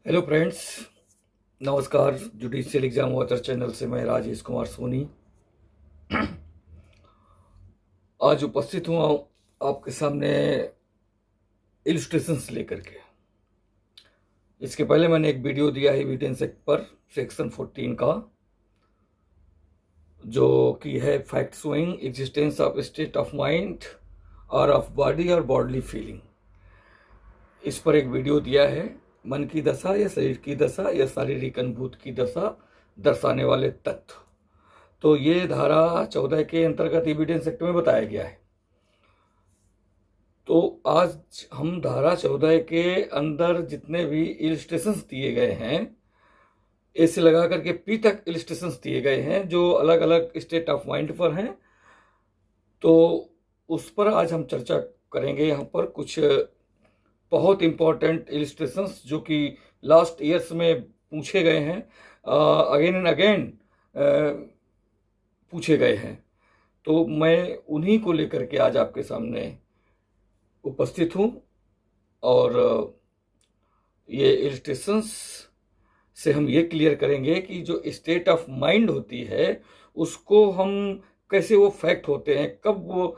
Hello friends, नमस्कार। Judicial exam watcher channel से मैं राजेश कुमार सोनी आज उपस्थित हूँ आपके सामने इलस्ट्रेशंस लेकर के। इसके पहले मैंने एक वीडियो दिया है एविडेंस एक्ट पर सेक्शन 14 का, जो कि है fact showing existence of state of mind और ऑफ बॉडी और बॉडली फीलिंग। इस पर एक वीडियो दिया है। मन की दशा या शरीर की दशा या शारीरिक अनुभूत की दशा दर्शाने वाले तथ्य। तो ये धारा 14 के अंतर्गत एविडेंस एक्ट में बताया गया है। तो आज हम धारा 14 के अंदर जितने भी इलस्ट्रेशंस दिए गए हैं, ए से लगा करके पी तक इलस्ट्रेशंस दिए गए हैं जो अलग अलग स्टेट ऑफ माइंड पर हैं, तो उस पर आज हम चर्चा करेंगे। यहाँ पर कुछ बहुत इंपॉर्टेंट इलस्ट्रेशंस जो कि लास्ट ईयर्स में पूछे गए हैं, अगेन एंड अगेन पूछे गए हैं। तो मैं उन्हीं को लेकर के आज आपके सामने उपस्थित हूँ। और ये इलस्ट्रेशंस से हम ये क्लियर करेंगे कि जो स्टेट ऑफ माइंड होती है उसको हम कैसे, वो फैक्ट होते हैं, कब वो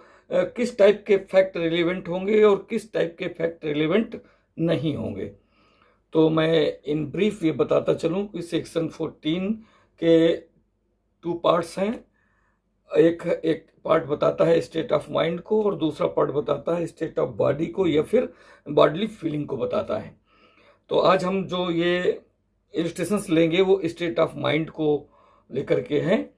किस टाइप के फैक्ट रिलेवेंट होंगे और किस टाइप के फैक्ट रिलेवेंट नहीं होंगे। तो मैं इन ब्रीफ ये बताता चलूँ कि सेक्शन 14 के 2 पार्ट्स हैं। एक एक पार्ट बताता है स्टेट ऑफ माइंड को और दूसरा पार्ट बताता है स्टेट ऑफ बॉडी को या फिर बॉडली फीलिंग को बताता है। तो आज हम जो ये इलस्ट्रेशंस लेंगे वो स्टेट ऑफ माइंड को लेकर के हैं।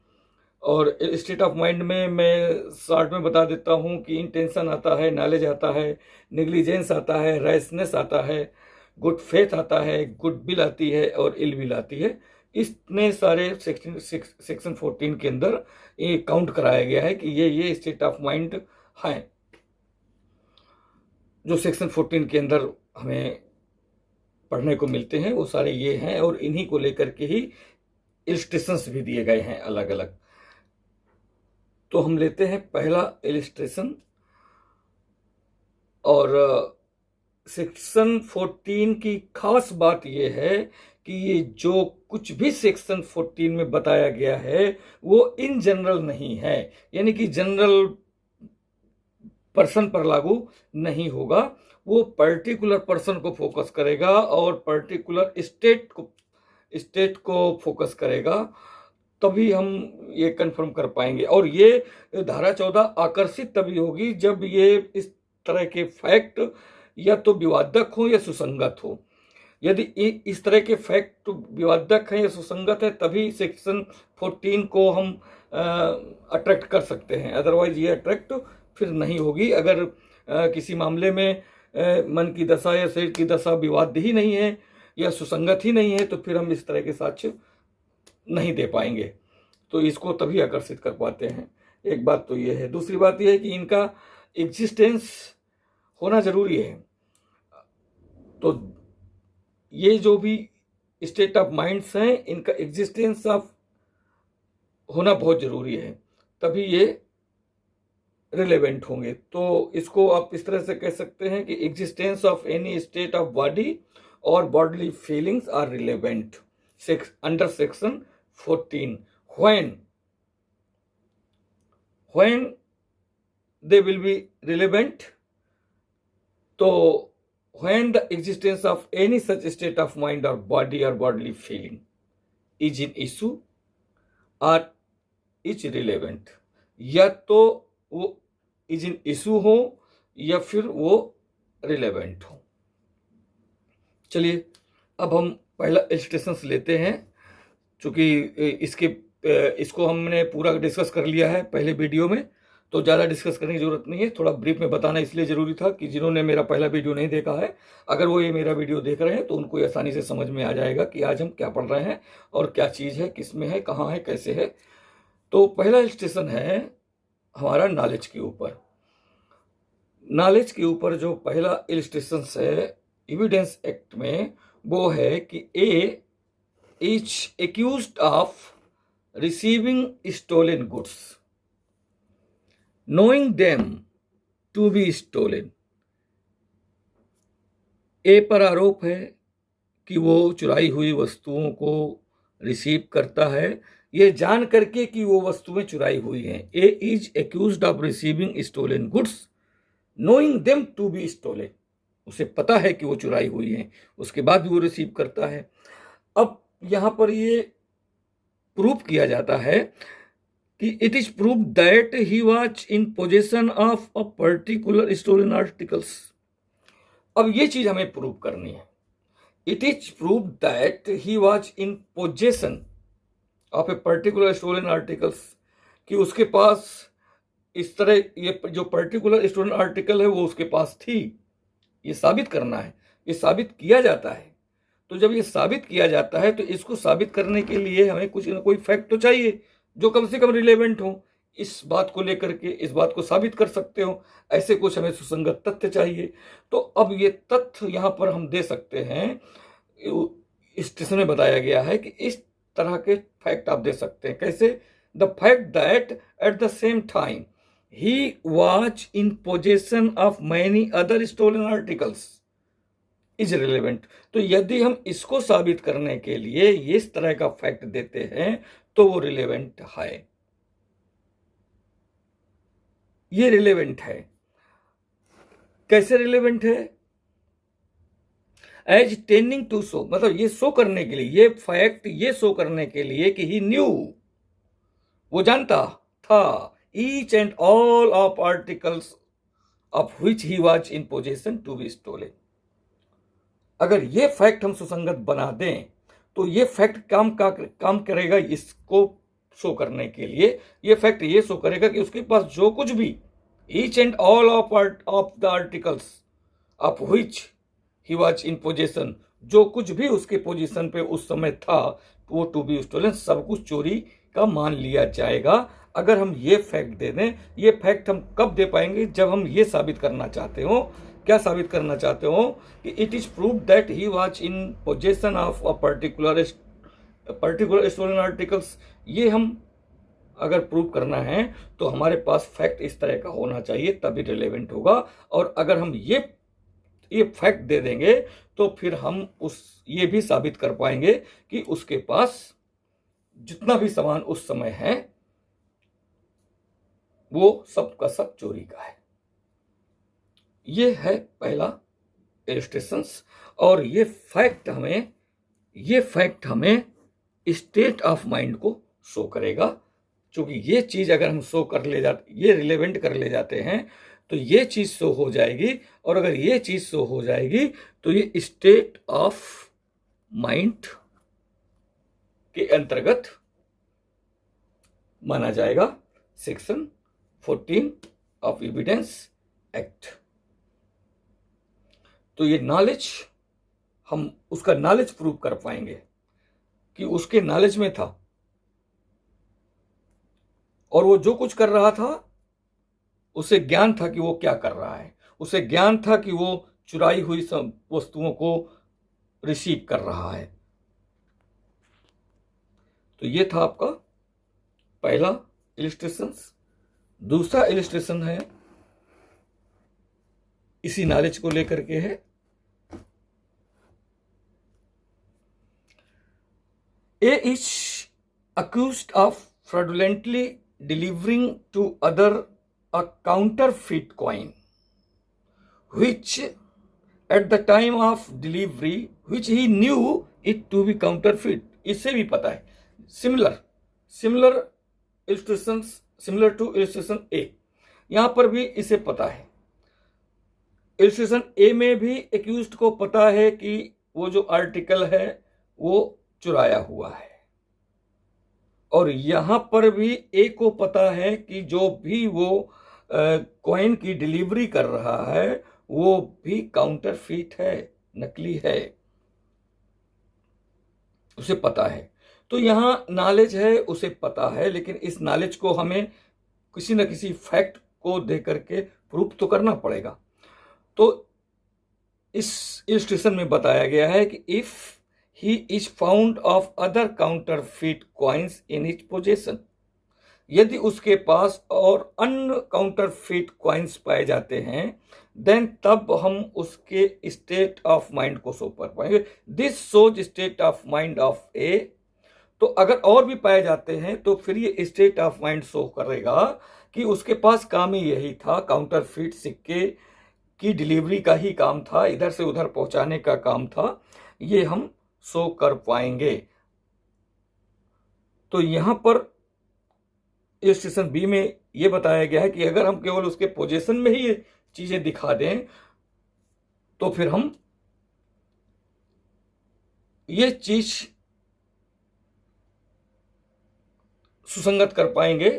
और स्टेट ऑफ माइंड में मैं शॉर्ट में बता देता हूँ कि इंटेंशन आता है, नॉलेज आता है, नेग्लिजेंस आता है, रैशनेस आता है, गुड फेथ आता है, गुड विल आती है और इल विल आती है। इतने सारे सेक्शन 14 के अंदर ये काउंट कराया गया है कि ये स्टेट ऑफ माइंड हैं जो सेक्शन 14 के अंदर हमें पढ़ने को मिलते हैं, वो सारे ये हैं। और इन्हीं को लेकर के ही इलस्ट्रेशंस भी दिए गए हैं अलग अलग। तो हम लेते हैं पहला इलस्ट्रेशन। और सेक्शन 14 की खास बात यह है कि ये जो कुछ भी सेक्शन 14 में बताया गया है वो इन जनरल नहीं है, यानी कि जनरल पर्सन पर लागू नहीं होगा। वो पर्टिकुलर पर्सन को फोकस करेगा और पर्टिकुलर स्टेट को फोकस करेगा, तभी हम ये कंफर्म कर पाएंगे। और ये धारा 14 आकर्षित तभी होगी जब ये इस तरह के फैक्ट या तो विवादक हो या सुसंगत हो। यदि इस तरह के फैक्ट विवादक हैं या सुसंगत है तभी सेक्शन 14 को हम अट्रैक्ट कर सकते हैं, अदरवाइज ये अट्रैक्ट फिर नहीं होगी। अगर किसी मामले में मन की दशा या शरीर की दशा विवाद ही नहीं है या सुसंगत ही नहीं है तो फिर हम इस तरह के साक्ष्य नहीं दे पाएंगे। तो इसको तभी आकर्षित कर पाते हैं। एक बात तो ये है। दूसरी बात यह है कि इनका एग्जिस्टेंस होना जरूरी है। तो ये जो भी स्टेट ऑफ माइंड्स हैं इनका एग्जिस्टेंस ऑफ होना बहुत जरूरी है, तभी ये रिलेवेंट होंगे। तो इसको आप इस तरह से कह सकते हैं कि existence of any state of body और bodily feelings are relevant under section 14 when they will be relevant। तो when the existence of any such state of mind or body or bodily feeling is in issue or is relevant, या तो वो is in issue हो या फिर वो relevant हो। चलिए अब हम पहला इलस्ट्रेशंस लेते हैं। चूंकि इसको हमने पूरा डिस्कस कर लिया है पहले वीडियो में, तो ज़्यादा डिस्कस करने की जरूरत नहीं है। थोड़ा ब्रीफ में बताना इसलिए ज़रूरी था कि जिन्होंने मेरा पहला वीडियो नहीं देखा है, अगर वो ये मेरा वीडियो देख रहे हैं तो उनको ये आसानी से समझ में आ जाएगा कि आज हम क्या पढ़ रहे हैं और क्या चीज़ है, किस में है, कहाँ है, कैसे है। तो पहला इलस्ट्रेशन है हमारा नॉलेज के ऊपर। नॉलेज के ऊपर जो पहला इलस्ट्रेशन है एविडेंस एक्ट में वो है कि A is accused of receiving stolen goods, knowing them to be stolen। A पर आरोप है कि वो चुराई हुई वस्तुओं को रिसीव करता है, ये जान करके कि वो वस्तुएं चुराई हुई हैं। A is accused of receiving stolen goods knowing them to be stolen. उसे पता है कि वो चुराई हुई हैं, उसके बाद भी वो रिसीव करता है। अब यहां पर ये प्रूव किया जाता है कि it is prove that he was in possession of a particular stolen articles. अब ये चीज हमें प्रूव करनी है। It is prove that he was in possession of a particular stolen articles, कि उसके पास इस तरह ये जो पर्टिकुलर स्टोलन आर्टिकल है वो उसके पास थी। ये साबित करना है, ये साबित किया जाता है। तो जब ये साबित किया जाता है तो इसको साबित करने के लिए हमें कुछ ना कोई फैक्ट तो चाहिए जो कम से कम रिलेवेंट हो, इस बात को लेकर के इस बात को साबित कर सकते हो। ऐसे कुछ हमें सुसंगत तथ्य चाहिए। तो अब ये तथ्य यहां पर हम दे सकते हैं। इस स्टेशन में बताया गया है कि इस तरह के फैक्ट आप दे सकते हैं। कैसे? The fact that at the same time he was in possession of many other stolen articles is relevant। तो यदि हम इसको साबित करने के लिए इस तरह का फैक्ट देते हैं तो वो रिलेवेंट है, ये रिलेवेंट है। कैसे रिलेवेंट है? एज टेंडिंग टू शो, मतलब ये शो करने के लिए, ये फैक्ट ये शो करने के लिए कि ही न्यू, वो जानता था, each and all of articles of which he was in possession to be stolen। अगर ये फैक्ट हम सुसंगत बना दें तो ये फैक्ट काम करेगा इसको शो करने के लिए। ये फैक्ट ये शो करेगा कि उसके पास जो कुछ भी, each and all of the articles of which he was in possession, जो कुछ भी उसके पोजीशन पे उस समय था वो टू बी स्टोलन, सब कुछ चोरी का मान लिया जाएगा। अगर हम ये फैक्ट दे दें, ये फैक्ट हम कब दे पाएंगे? जब हम ये साबित करना चाहते हो। क्या साबित करना चाहते हो? कि it is prove that he was in possession of a particular stolen articles. ये हम अगर प्रूव करना है तो हमारे पास फैक्ट इस तरह का होना चाहिए, तभी रिलेवेंट होगा। और अगर हम ये फैक्ट दे देंगे तो फिर हम ये भी साबित कर पाएंगे कि उसके पास जितना भी सामान उस समय है वो सब का सब चोरी का है। ये है पहला इलस्ट्रेशंस। और ये फैक्ट हमें स्टेट ऑफ माइंड को शो करेगा। क्योंकि ये चीज अगर हम शो कर ले जाते, ये रिलेवेंट कर ले जाते हैं तो ये चीज शो हो जाएगी। और अगर ये चीज शो हो जाएगी तो ये स्टेट ऑफ माइंड के अंतर्गत माना जाएगा सेक्शन 14 ऑफ एविडेंस एक्ट। तो ये नॉलेज, हम उसका नॉलेज प्रूव कर पाएंगे कि उसके नॉलेज में था और वो जो कुछ कर रहा था उसे ज्ञान था कि वो क्या कर रहा है। उसे ज्ञान था कि वो चुराई हुई सब वस्तुओं को रिसीव कर रहा है। तो ये था आपका पहला इलस्ट्रेशन। दूसरा इलस्ट्रेशन है, इसी नॉलेज को लेकर के है। A is accused of fraudulently delivering to other a counterfeit coin which at the time of delivery which he knew it to be counterfeit। इससे भी पता है, similar illustrations, similar to illustration A. यहां पर भी इसे पता है। इलस्ट्रेशन ए में भी एक्यूज्ड को पता है कि वो जो आर्टिकल है वो चुराया हुआ है। और यहां पर भी ए को पता है कि जो भी वो कॉइन की डिलीवरी कर रहा है वो भी काउंटरफीट है, नकली है, उसे पता है। तो यहां नॉलेज है, उसे पता है, लेकिन इस नॉलेज को हमें किसी न किसी फैक्ट को देकर के प्रूफ तो करना पड़ेगा। तो इस इलस्ट्रेशन में बताया गया है कि if he is found of other counterfeit coins in his possession, यदि उसके पास और अन्य काउंटरफिट कॉइन्स पाए जाते हैं, देन तब हम उसके स्टेट ऑफ माइंड को शो कर पाएंगे। This shows state of mind of A. तो अगर और भी पाए जाते हैं तो फिर ये स्टेट ऑफ माइंड शो करेगा कि उसके पास काम ही यही था, काउंटरफिट सिक्के की डिलीवरी का ही काम था, इधर से उधर पहुंचाने का काम था। ये हम शो कर पाएंगे। तो यहां पर इलस्ट्रेशन बी में ये बताया गया है कि अगर हम केवल उसके पोजीशन में ही ये चीजें दिखा दें तो फिर हम ये चीज सुसंगत कर पाएंगे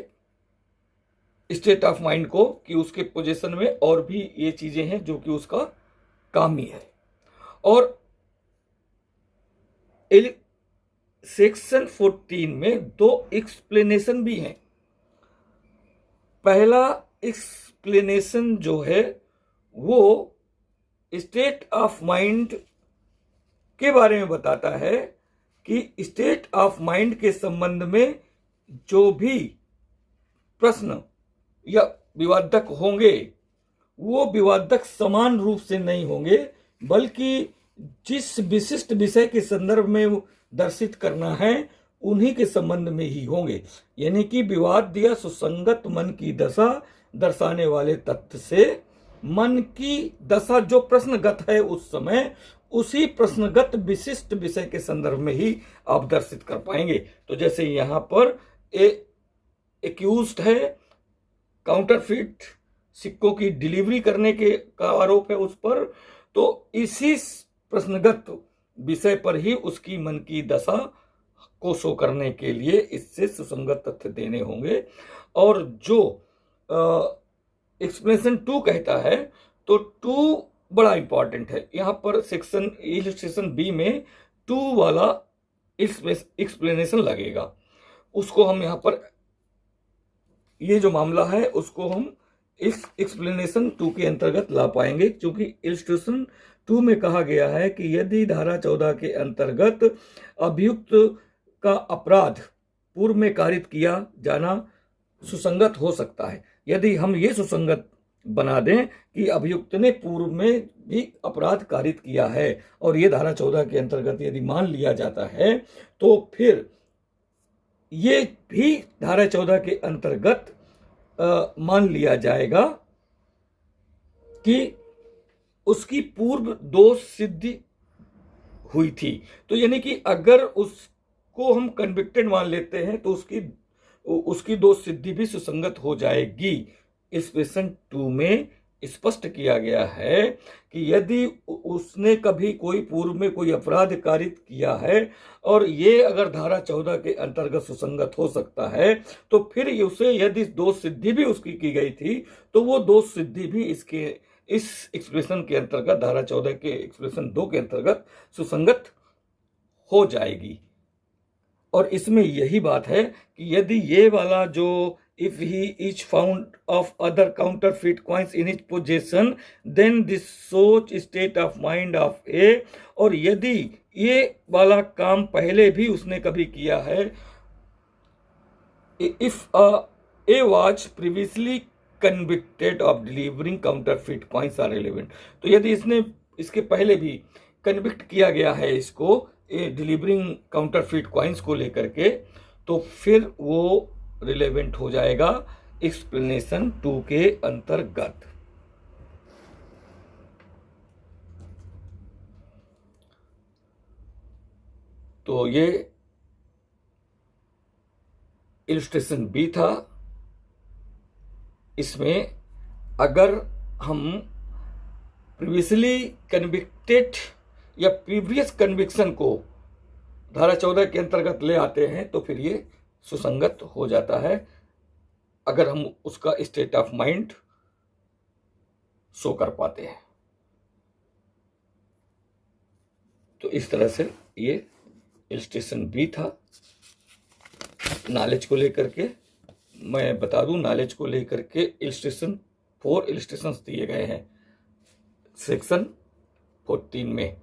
स्टेट ऑफ माइंड को कि उसके पोजीशन में और भी ये चीजें हैं जो कि उसका काम ही है। और सेक्शन 14 में दो एक्सप्लेनेशन भी हैं। पहला एक्सप्लेनेशन जो है वो स्टेट ऑफ माइंड के बारे में बताता है कि स्टेट ऑफ माइंड के संबंध में जो भी प्रश्न या विवादक होंगे वो विवादक समान रूप से नहीं होंगे, बल्कि जिस विशिष्ट विषय के संदर्भ में वो दर्शित करना है उन्हीं के संबंध में ही होंगे। यानी कि विवाद या सुसंगत मन की दशा दर्शाने वाले तथ्य से मन की दशा जो प्रश्नगत है उस समय, उसी प्रश्नगत विशिष्ट विषय के संदर्भ में ही आप दर्शित कर पाएंगे। तो जैसे यहां पर एक्यूज्ड है, काउंटरफिट सिक्कों की डिलीवरी करने का आरोप है उस पर, तो इसी प्रश्नगत विषय पर ही उसकी मन की दशा को शो करने के लिए इससे सुसंगत तथ्य देने होंगे। और जो एक्सप्लेनेशन 2 कहता है, तो 2 बड़ा इंपॉर्टेंट है। यहां पर सेक्शन इलस्ट्रेशन बी में 2 वाला एक्सप्लेनेशन लगेगा। उसको हम यहां पर ये जो मामला है उसको हम इस एक्सप्लेनेशन 2 के अंतर्गत ला पाएंगे, क्योंकि इलस्ट्रेशन 2 में कहा गया है कि यदि धारा 14 के अंतर्गत अभियुक्त का अपराध पूर्व में कारित किया जाना सुसंगत हो सकता है। यदि हम ये सुसंगत बना दें कि अभियुक्त ने पूर्व में भी अपराध कारित किया है और ये धारा 14 के अंतर्गत यदि मान लिया जाता है, तो फिर ये भी धारा 14 के अंतर्गत मान लिया जाएगा कि उसकी पूर्व दोष सिद्धि हुई थी। तो यानी कि अगर उसको हम कन्विक्टेड मान लेते हैं तो उसकी दोष सिद्धि भी सुसंगत हो जाएगी। इस सेक्शन 2 में स्पष्ट किया गया है कि यदि उसने कभी कोई पूर्व में कोई अपराध कारित किया है और ये अगर धारा 14 के अंतर्गत सुसंगत हो सकता है, तो फिर उसे यदि दोष सिद्धि भी उसकी की गई थी तो वो दोष सिद्धि भी इस एक्सप्रेशन के अंतर्गत, धारा 14 के एक्सप्रेशन 2 के अंतर्गत सुसंगत हो जाएगी। और इसमें यही बात है कि यदि ये वाला जो if he is found of other counterfeit coins in his possession, then this shows state of mind of A, और यदि ये वाला काम पहले भी उसने कभी किया है, if A was previously convicted of delivering counterfeit coins are relevant, तो यदि इसके पहले भी कन्विक्ट किया गया है इसको डिलीवरिंग काउंटरफिट कॉइन्स को लेकर के, तो फिर वो रिलेवेंट हो जाएगा एक्सप्लेनेशन 2 के अंतर्गत। तो ये इलस्ट्रेशन बी था। इसमें अगर हम प्रीवियसली कन्विक्टेड या प्रीवियस कन्विक्शन को धारा 14 के अंतर्गत ले आते हैं तो फिर ये सुसंगत हो जाता है, अगर हम उसका स्टेट ऑफ माइंड शो कर पाते हैं। तो इस तरह से ये इलस्ट्रेशन बी था। नॉलेज को लेकर के मैं बता दूं, नॉलेज को लेकर के इलस्ट्रेशन 4 इलस्ट्रेशंस दिए गए हैं सेक्शन 14 में,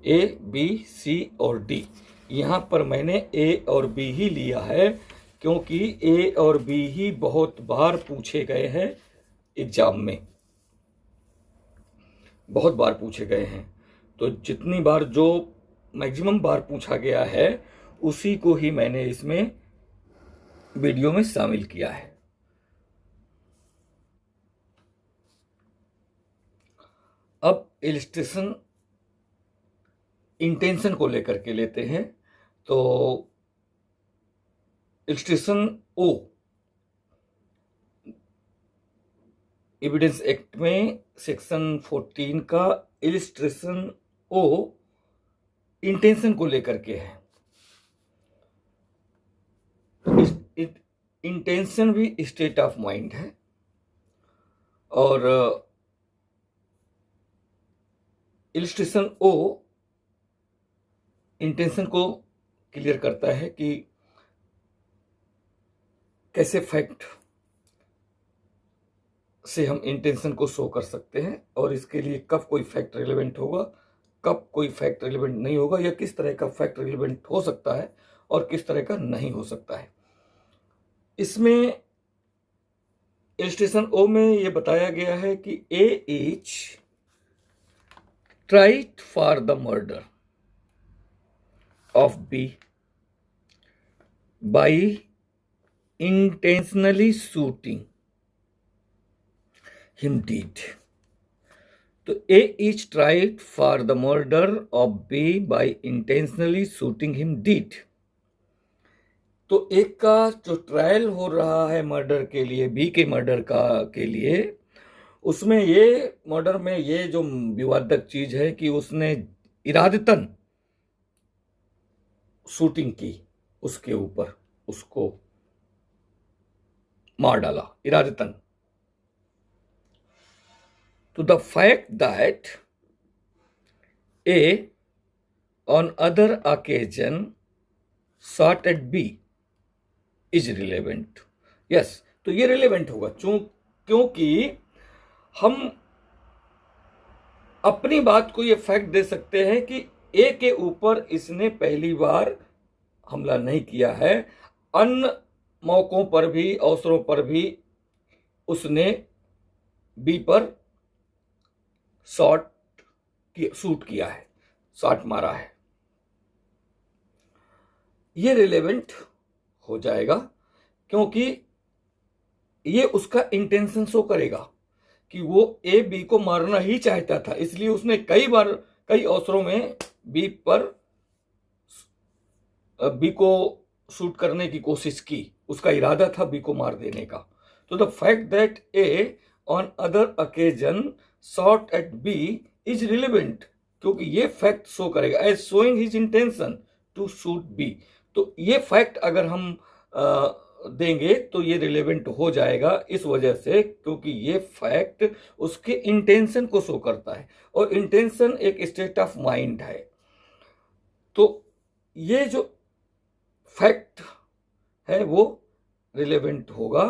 A, B, C और D। यहाँ पर मैंने A और B ही लिया है क्योंकि ए और बी ही बहुत बार पूछे गए हैं एग्जाम में, बहुत बार पूछे गए हैं। तो जितनी बार जो मैक्सिमम बार पूछा गया है उसी को ही मैंने इसमें वीडियो में शामिल किया है। अब इलिस्ट्रेशन इंटेंशन को लेकर के लेते हैं। तो इलिस्ट्रेशन ओ एविडेंस एक्ट में सेक्शन 14 का इलिस्ट्रेशन ओ इंटेंशन को लेकर के है। इंटेंशन भी स्टेट ऑफ माइंड है और इलिस्ट्रेशन ओ इंटेंशन को क्लियर करता है कि कैसे फैक्ट से हम इंटेंशन को शो कर सकते हैं और इसके लिए कब कोई फैक्ट रिलेवेंट होगा, कब कोई फैक्ट रिलेवेंट नहीं होगा, या किस तरह का फैक्ट रिलेवेंट हो सकता है और किस तरह का नहीं हो सकता है। इसमें इलिस्ट्रेशन ओ में यह बताया गया है कि A is tried for the murder of B by intentionally shooting him dead. तो A is tried for the murder of B by intentionally shooting him dead. तो एक का जो ट्रायल हो रहा है मर्डर के लिए, बी के मर्डर के लिए, उसमें ये मर्डर में ये जो विवादक चीज है कि उसने इरादतन शूटिंग की उसके ऊपर, उसको मार डाला इरादतन। तो the fact that A on other occasion shot at B is relevant. Yes, तो ये रिलेवेंट होगा क्योंकि हम अपनी बात को ये फैक्ट दे सकते हैं कि ए के ऊपर इसने पहली बार हमला नहीं किया है, अन्य मौकों पर भी, अवसरों पर भी उसने बी पर शूट किया है, शॉट मारा है। ये रिलेवेंट हो जाएगा क्योंकि ये उसका इंटेंशन शो करेगा कि वो ए बी को मारना ही चाहता था, इसलिए उसने कई बार, कई अवसरों में बी को शूट करने की कोशिश की, उसका इरादा था बी को मार देने का। तो the fact that A on other occasion shot at B is relevant, क्योंकि ये फैक्ट शो करेगा as showing his intention to shoot B. तो ये फैक्ट अगर हम देंगे तो ये रिलेवेंट हो जाएगा इस वजह से क्योंकि ये फैक्ट उसके इंटेंशन को शो करता है और इंटेंशन एक स्टेट ऑफ माइंड है। तो ये जो फैक्ट है वो रिलेवेंट होगा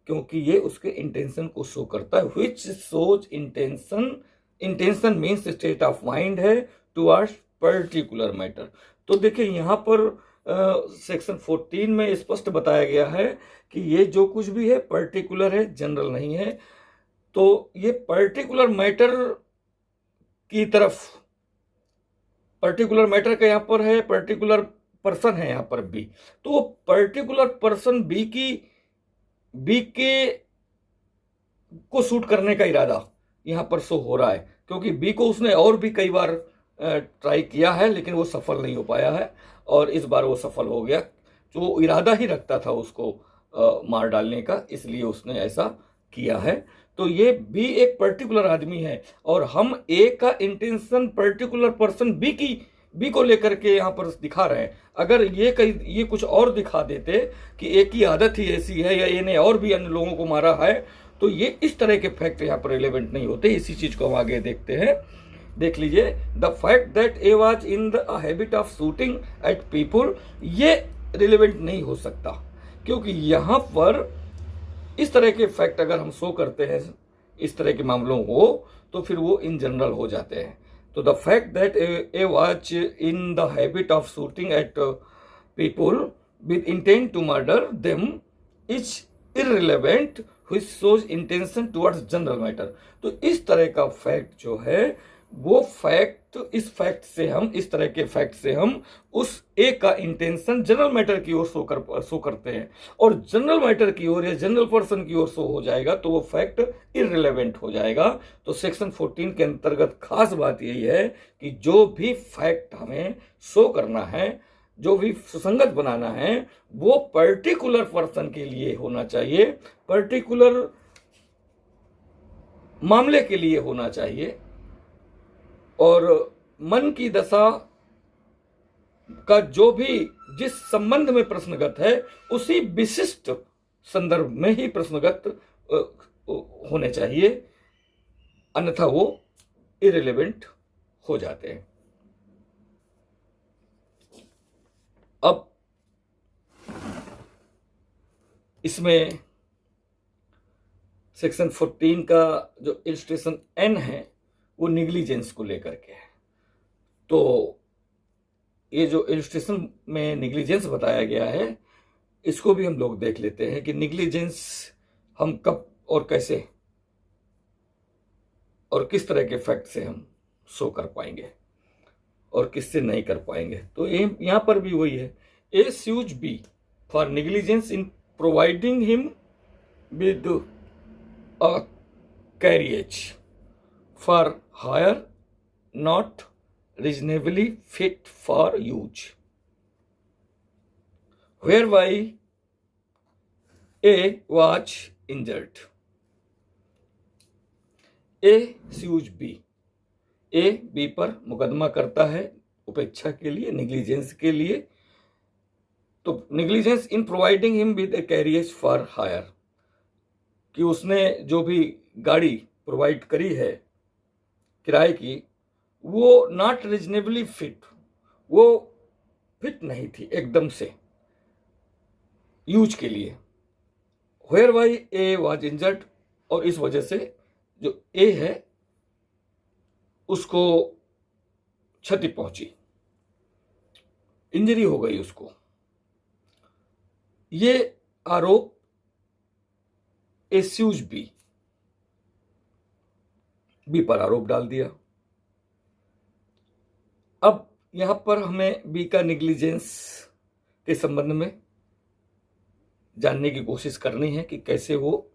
क्योंकि ये उसके इंटेंशन को शो करता है, which shows intention. Intention means state of mind है टुवर्ड्स पर्टिकुलर मैटर। तो देखिए यहाँ पर सेक्शन 14 में स्पष्ट बताया गया है कि ये जो कुछ भी है पर्टिकुलर है, जनरल नहीं है। तो ये पर्टिकुलर मैटर की तरफ, पर्टिकुलर मैटर का यहाँ पर है, पर्टिकुलर पर्सन है यहाँ पर बी। तो पर्टिकुलर पर्सन बी के को शूट करने का इरादा यहाँ पर शो हो रहा है क्योंकि बी को उसने और भी कई बार ट्राई किया है लेकिन वो सफल नहीं हो पाया है और इस बार वो सफल हो गया। जो इरादा ही रखता था उसको मार डालने का, इसलिए उसने ऐसा किया है। तो ये बी एक पर्टिकुलर आदमी है और हम ए का इंटेंशन पर्टिकुलर पर्सन बी को लेकर के यहाँ पर दिखा रहे हैं। अगर ये कुछ और दिखा देते कि ए की आदत ही ऐसी है या ए ने और भी अन्य लोगों को मारा है तो ये इस तरह के फैक्ट यहाँ पर रिलेवेंट नहीं होते। इसी चीज को हम आगे देखते हैं। देख लीजिए, the fact that A was in the habit of shooting at people, ये रिलेवेंट नहीं हो सकता क्योंकि यहाँ पर इस तरह के फैक्ट अगर हम शो करते हैं इस तरह के मामलों को तो फिर वो इन जनरल हो जाते हैं। तो the fact that A was in the habit of shooting at people with intent to murder them is irrelevant which shows intention towards general matter। तो इस तरह का फैक्ट जो है वो फैक्ट, इस तरह के फैक्ट से हम उस ए का इंटेंशन जनरल मैटर की ओर शो करते हैं, और जनरल मैटर की ओर या जनरल पर्सन की ओर शो हो जाएगा तो वो फैक्ट इररिलेवेंट हो जाएगा। तो सेक्शन 14 के अंतर्गत खास बात यही है कि जो भी फैक्ट हमें शो करना है, जो भी सुसंगत बनाना है, वो पर्टिकुलर पर्सन के लिए होना चाहिए, पर्टिकुलर मामले के लिए होना चाहिए, और मन की दशा का जो भी जिस संबंध में प्रश्नगत है उसी विशिष्ट संदर्भ में ही प्रश्नगत होने चाहिए, अन्यथा वो इररिलेवेंट हो जाते हैं। अब इसमें सेक्शन 14 का जो इलस्ट्रेशन एन है वो निग्लिजेंस को लेकर के है। तो ये जो इलस्ट्रेशन में निग्लिजेंस बताया गया है इसको भी हम लोग देख लेते हैं कि निग्लिजेंस हम कब और कैसे और किस तरह के फैक्ट से हम शो कर पाएंगे और किससे नहीं कर पाएंगे। तो यहां पर भी वही है, A sues B for negligence in providing him with a carriage for hire not reasonably fit for use, whereby A was injured। A sues B, A B पर मुकदमा करता है उपेक्षा के लिए, निग्लिजेंस के लिए। तो negligence in providing him with a carriage for hire, कि उसने जो भी गाड़ी प्रोवाइड करी है किराए की वो नॉट रीजनेबली फिट, वो फिट नहीं थी एकदम से यूज के लिए। Whereby A was injured, और इस वजह से जो ए है उसको क्षति पहुंची, इंजरी हो गई उसको। ये आरोप ए स्यूज बी पर आरोप डाल दिया। अब यहां पर हमें बी का निग्लिजेंस के संबंध में जानने की कोशिश करनी है कि कैसे वो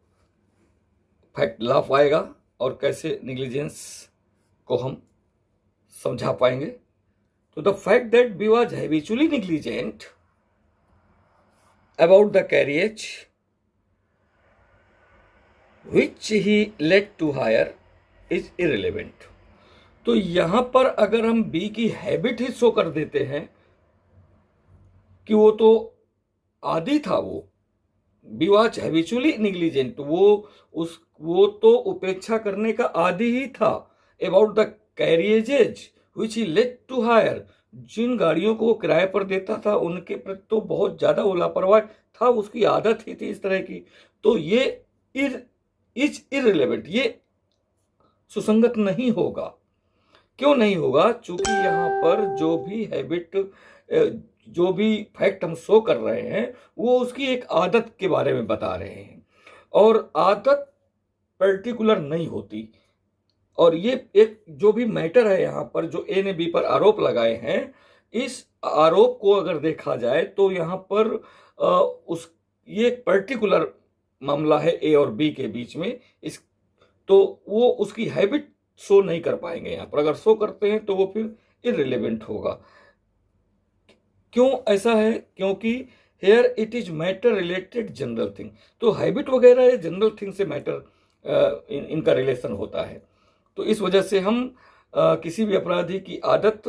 फैक्ट ला पाएगा और कैसे निग्लिजेंस को हम समझा पाएंगे। तो the fact that B was habitually negligent about the carriage which he let to hire is irrelevant. तो यहां पर अगर हम बी की हैबिट ही शो कर देते हैं कि वो तो आदी था, वो बी वाज हैबिचुअली निग्लिजेंट, वो तो उपेक्षा करने का आदी ही था। About the carriages which he let to hire, जिन गाड़ियों को वो किराए पर देता था उनके प्रति तो बहुत ज्यादा वो लापरवाह था, उसकी आदत ही थी इस तरह की। तो ये इज इररिलेवेंट, ये सुसंगत नहीं होगा। क्यों नहीं होगा? चूंकि यहां पर जो भी हैबिट, जो भी फैक्ट हम शो कर रहे हैं वो उसकी एक आदत के बारे में बता रहे हैं, और आदत पर्टिकुलर नहीं होती। और ये एक जो भी मैटर है यहां पर जो ए ने बी पर आरोप लगाए हैं, इस आरोप को अगर देखा जाए तो यहां पर ये एक पर्टिकुलर मामला है ए और बी के बीच में। तो वो उसकी हैबिट शो नहीं कर पाएंगे यहां पर। अगर शो करते हैं तो वो फिर इररिलेवेंट होगा। क्यों ऐसा है? क्योंकि here it is matter related general thing. तो हैबिट वगैरह ये जनरल थिंग से मैटर इनका रिलेशन होता है। तो इस वजह से हम किसी भी अपराधी की आदत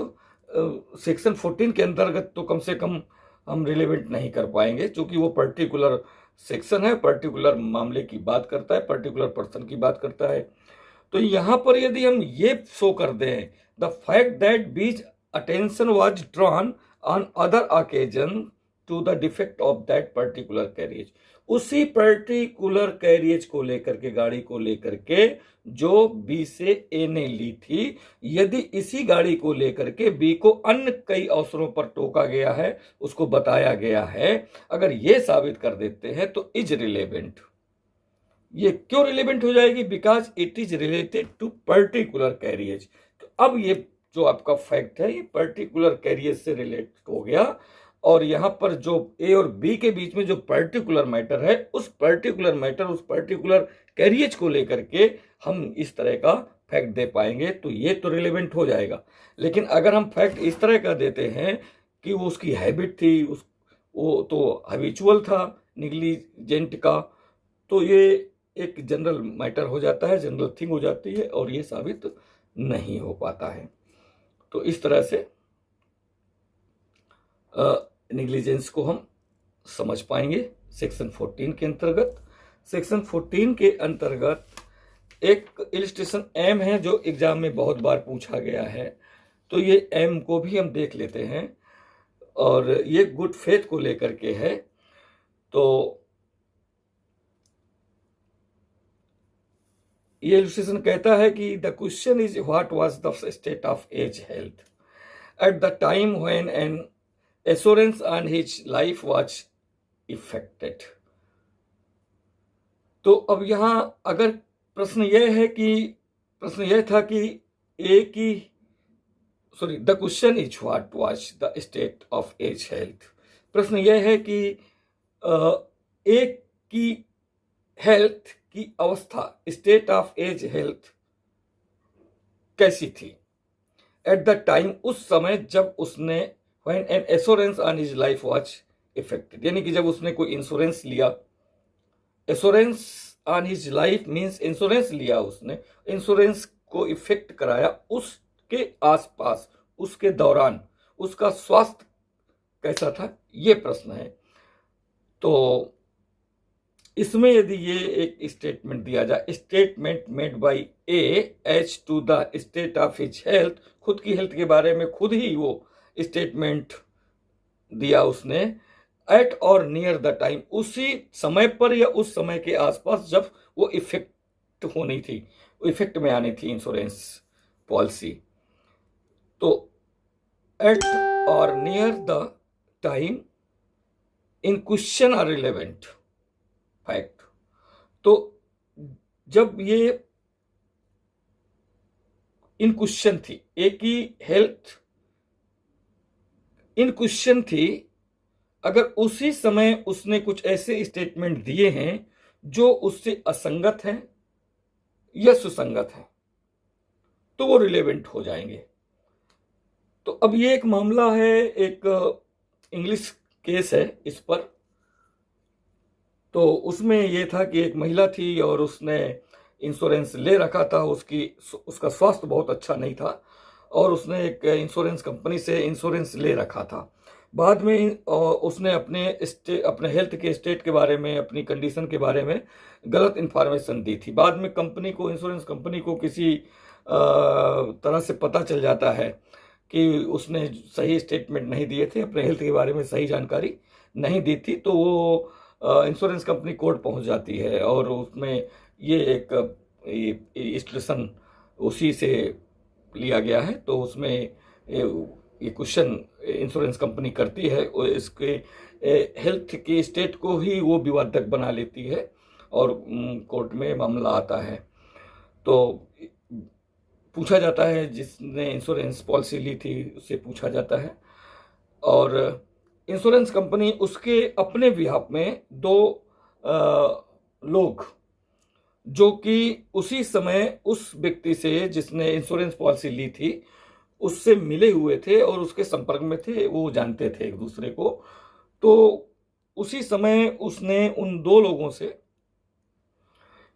सेक्शन 14 के अंतर्गत तो कम से कम हम रिलेवेंट नहीं कर पाएंगे, क्योंकि वो पर्टिकुलर सेक्शन है, पर्टिकुलर मामले की बात करता है, पर्टिकुलर पर्सन की बात करता है। तो यहां पर यदि हम ये शो कर दें, the fact that B's attention was drawn on other occasion to the defect of that particular carriage, उसी पर्टिकुलर कैरियज को लेकर के, गाड़ी को लेकर के जो बी से ए ने ली थी, यदि इसी गाड़ी को लेकर के बी को अन्य कई अवसरों पर टोका गया है, उसको बताया गया है, अगर ये साबित कर देते हैं तो इज रिलेवेंट। ये क्यों रिलेवेंट हो जाएगी? Because it is related to particular carriage. तो अब ये जो आपका फैक्ट है ये पर्टिकुलर कैरियज से रिलेट हो गया, और यहां पर जो ए और बी के बीच में जो पर्टिकुलर मैटर है, उस पर्टिकुलर मैटर, उस पर्टिकुलर कैरियज को लेकर के हम इस तरह का फैक्ट दे पाएंगे, तो ये तो रिलेवेंट हो जाएगा। लेकिन अगर हम फैक्ट इस तरह का देते हैं कि वो उसकी हैबिट थी, वो तो हैबिचुअल था निग्लिजेंट का, तो ये एक जनरल मैटर हो जाता है, जनरल थिंग हो जाती है, और ये साबित नहीं हो पाता है। तो इस तरह से नेग्लिजेंस को हम समझ पाएंगे सेक्शन 14 के अंतर्गत। सेक्शन 14 के अंतर्गत एक इलिस्ट्रेशन एम है जो एग्जाम में बहुत बार पूछा गया है, तो ये एम को भी हम देख लेते हैं, और ये गुड फेथ को लेकर के है। तो ये इलिस्ट्रेशन कहता है कि the question is what was the state of A's health at the time when an assurance on his life was effected. तो अब यहां अगर प्रश्न यह था कि ए की the question is what was the state of A's health. प्रश्न यह है कि ए की हेल्थ की अवस्था, स्टेट ऑफ एज हेल्थ कैसी थी एट द टाइम, उस समय जब उसने when an assurance on his life was affected, यानी कि जब उसने कोई इंश्योरेंस लिया। Assurance on his life means insurance लिया उसने, इंश्योरेंस को इफेक्ट कराया, उसके आसपास, उसके दौरान उसका स्वास्थ्य कैसा था, ये प्रश्न है। तो इसमें यदि ये एक स्टेटमेंट दिया जाए, statement made by A as to the state of his health, खुद की हेल्थ के बारे में खुद ही वो स्टेटमेंट दिया उसने, eight or near the time, उसी समय पर या उस समय के आसपास जब वो इफेक्ट होनी थी, इफेक्ट में आनी थी इंश्योरेंस पॉलिसी। तो at or near the time in question are relevant fact. तो जब ये इन क्वेश्चन थी, एक ही हेल्थ इन क्वेश्चन थी, अगर उसी समय उसने कुछ ऐसे स्टेटमेंट दिए हैं जो उससे असंगत हैं या सुसंगत हैं, तो वो रिलेवेंट हो जाएंगे। तो अब ये एक मामला है, एक इंग्लिश केस है इस पर। तो उसमें ये था कि एक महिला थी और उसने इंश्योरेंस ले रखा था, उसका स्वास्थ्य बहुत अच्छा नहीं था, और उसने एक इंश्योरेंस कंपनी से इंश्योरेंस ले रखा था। बाद में उसने अपने हेल्थ के स्टेट के बारे में, अपनी कंडीशन के बारे में गलत इन्फॉर्मेशन दी थी। बाद में कंपनी को, इंश्योरेंस कंपनी को किसी तरह से पता चल जाता है कि उसने सही स्टेटमेंट नहीं दिए थे, अपने हेल्थ के बारे में सही जानकारी नहीं दी थी। तो वो इंश्योरेंस कंपनी कोर्ट पहुंच जाती है, और उसमें ये एक इलिस्ट्रेशन उसी से लिया गया है। तो उसमें ये क्वेश्चन इंश्योरेंस कंपनी करती है, और इसके हेल्थ के स्टेट को ही वो विवादक बना लेती है, और कोर्ट में मामला आता है। तो पूछा जाता है, जिसने इंश्योरेंस पॉलिसी ली थी उससे पूछा जाता है, और इंश्योरेंस कंपनी उसके अपने बिहाफ में दो लोग जो कि उसी समय उस व्यक्ति से जिसने इंश्योरेंस पॉलिसी ली थी उससे मिले हुए थे और उसके संपर्क में थे, वो जानते थे एक दूसरे को। तो उसी समय उसने उन दो लोगों से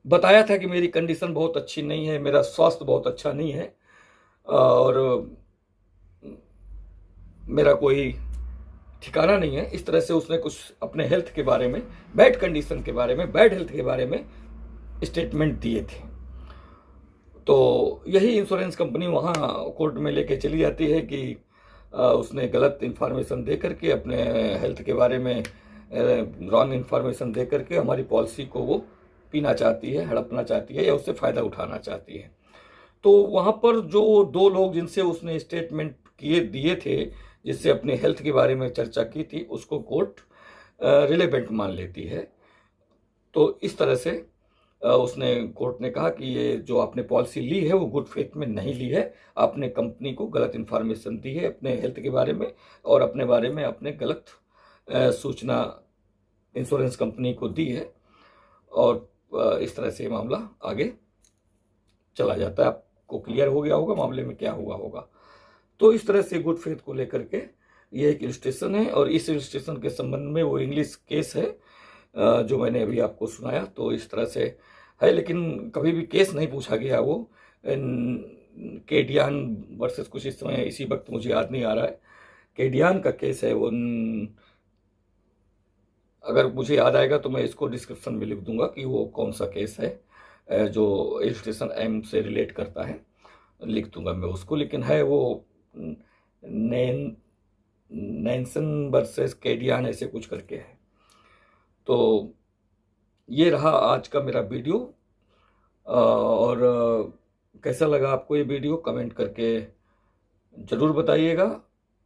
बताया था कि मेरी कंडीशन बहुत अच्छी नहीं है, मेरा स्वास्थ्य बहुत अच्छा नहीं है, और मेरा कोई ठिकाना नहीं है। इस तरह से उसने कुछ अपने हेल्थ के बारे में, बैड कंडीशन के बारे में, बैड हेल्थ के बारे में स्टेटमेंट दिए थे। तो यही इंश्योरेंस कंपनी वहाँ कोर्ट में लेके चली जाती है कि उसने गलत इन्फॉर्मेशन दे करके, अपने हेल्थ के बारे में रॉन्ग इन्फॉर्मेशन दे करके हमारी पॉलिसी को वो पीना चाहती है, हड़पना चाहती है या उससे फ़ायदा उठाना चाहती है। तो वहाँ पर जो 2 लोग जिनसे उसने स्टेटमेंट दिए थे, जिससे अपने हेल्थ के बारे में चर्चा की थी, उसको कोर्ट रिलेवेंट मान लेती है। तो इस तरह से उसने कोर्ट ने कहा कि ये जो आपने पॉलिसी ली है वो गुड फेथ में नहीं ली है, आपने कंपनी को गलत इन्फॉर्मेशन दी है अपने हेल्थ के बारे में, और अपने बारे में आपने गलत सूचना इंश्योरेंस कंपनी को दी है, और इस तरह से ये मामला आगे चला जाता है। आपको क्लियर हो गया होगा मामले में क्या हुआ होगा। तो इस तरह से गुड फेथ को लेकर के ये एक इलस्ट्रेशन है, और इस इलस्ट्रेशन के संबंध में वो इंग्लिश केस है जो मैंने अभी आपको सुनाया। तो इस तरह से है, लेकिन कभी भी केस नहीं पूछा गया वो केडियान वर्सेस कुछ इस समय इसी वक्त मुझे याद नहीं आ रहा है, केडियान का केस है वो। अगर मुझे याद आएगा तो मैं इसको डिस्क्रिप्शन में लिख दूंगा कि वो कौन सा केस है जो इलस्ट्रेशन एम से रिलेट करता है, लिख दूंगा मैं उसको। लेकिन है वो नैन्सन वर्सेस केडियान ऐसे कुछ करके है। तो ये रहा आज का मेरा वीडियो, और कैसा लगा आपको ये वीडियो कमेंट करके ज़रूर बताइएगा।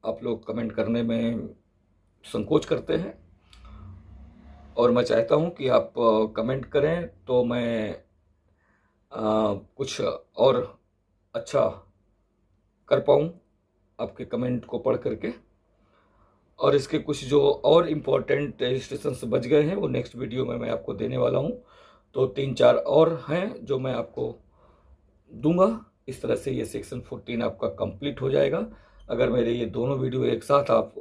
आप लोग कमेंट करने में संकोच करते हैं, और मैं चाहता हूं कि आप कमेंट करें तो मैं कुछ और अच्छा कर पाऊं आपके कमेंट को पढ़ करके। और इसके कुछ जो और इम्पोर्टेंट रजिस्ट्रेशन बच गए हैं वो नेक्स्ट वीडियो में मैं आपको देने वाला हूं। तो 3-4 और हैं जो मैं आपको दूंगा। इस तरह से ये सेक्शन 14 आपका कंप्लीट हो जाएगा। अगर मेरे ये दोनों वीडियो एक साथ आप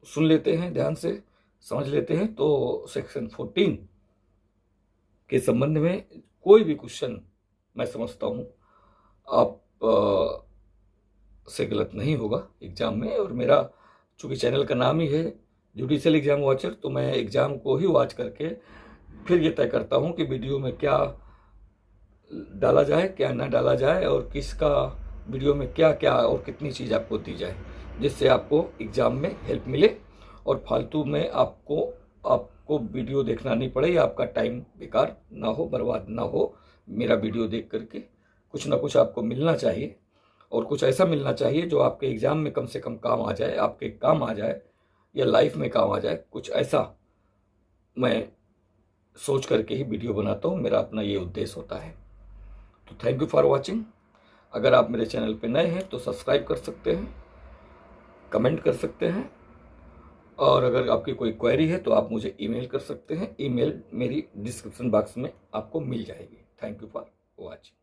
सुन लेते हैं, ध्यान से समझ लेते हैं, तो सेक्शन 14 के संबंध में कोई भी क्वेश्चन मैं समझता हूं आप से गलत नहीं होगा एग्ज़ाम में। और मेरा चूँकि चैनल का नाम ही है जुडिशियल एग्ज़ाम वॉचर, तो मैं एग्ज़ाम को ही वॉच करके फिर ये तय करता हूँ कि वीडियो में क्या डाला जाए, क्या ना डाला जाए, और किसका वीडियो में क्या क्या और कितनी चीज़ आपको दी जाए, जिससे आपको एग्ज़ाम में हेल्प मिले और फालतू में आपको वीडियो देखना नहीं पड़े, या आपका टाइम बेकार ना हो, बर्बाद ना हो। मेरा वीडियो देख करके कुछ ना कुछ आपको मिलना चाहिए, और कुछ ऐसा मिलना चाहिए जो आपके एग्ज़ाम में कम से कम काम आ जाए, आपके काम आ जाए, या लाइफ में काम आ जाए। कुछ ऐसा मैं सोच करके ही वीडियो बनाता हूँ, मेरा अपना ये उद्देश्य होता है। तो थैंक यू फॉर वॉचिंग। अगर आप मेरे चैनल पे नए हैं तो सब्सक्राइब कर सकते हैं, कमेंट कर सकते हैं, और अगर आपकी कोई क्वेरी है तो आप मुझे ईमेल कर सकते हैं। ईमेल मेरी डिस्क्रिप्शन बॉक्स में आपको मिल जाएगी। Thank you for watching.